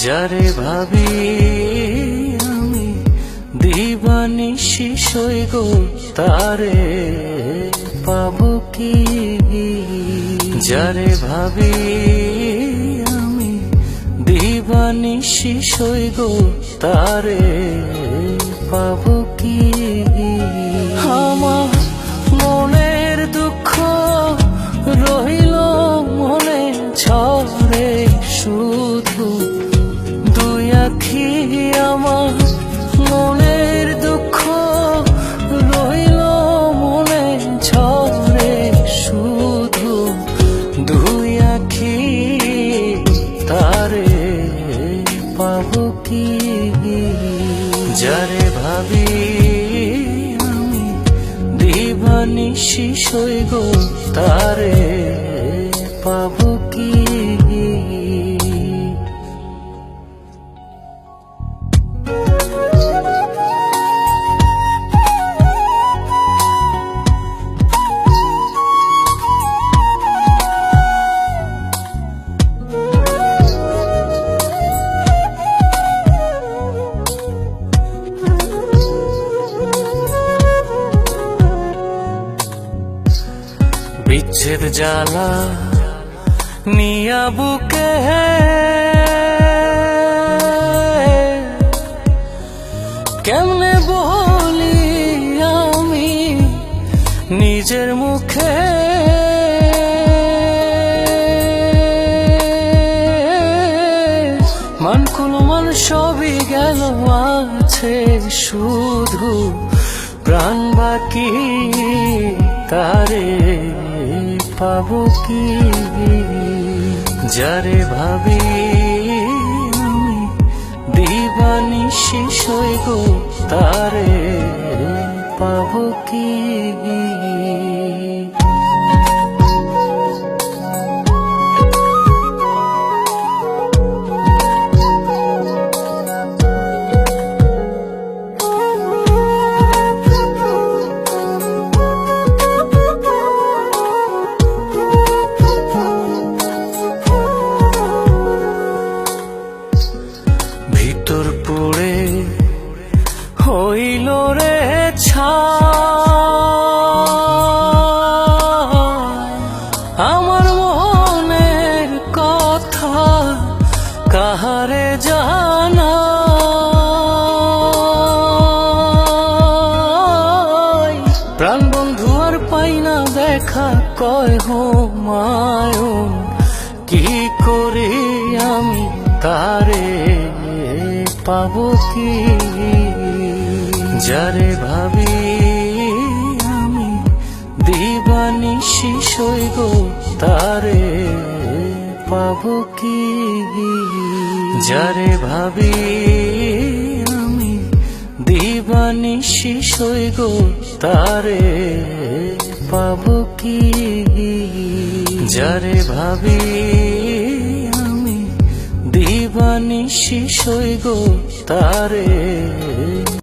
যারে ভাবি আমি দিবানিশি সই গো তারে পাবো কি। যারে ভাবি আমি দিবানিশি সই গো তারে পাবো কি। আমার মনের দুঃখ রইল মনে ঝরে শুধু দুই আখি। আমার মনের দুঃখ রইল মনে ঝরে শুধু দুই আখি। তারে পাবো কি। যারে ভাবি আমি দিবানিশি সই গো তারে পাবো কি। বিচ্ছেদ জ্বালা নিয়া বুকে কেমনে বলি আমি নিজের মুখে। মান সবই গেল আছে শুধু প্রাণ বাকি। তারে পাবো কি। যারে ভাবি আমি দিবানিশি সই গো তারে পাবো কি। ভিতর পুড়ে হইল রে ছাই। আমার মনের কথা কাহারে জানাই। প্রাণ বন্ধু আর পাই না দেখা কয় হুমায়ুন কি করি আমি তারে পাবো কি। যারে ভাবি আমি দিবানিশি সই গো তারে পাবো কি। যারে ভাবি আমি দিবানিশি সই গো তারে পাবো কি। যারে ভাবি আমি দিবানিশি সই গো তারে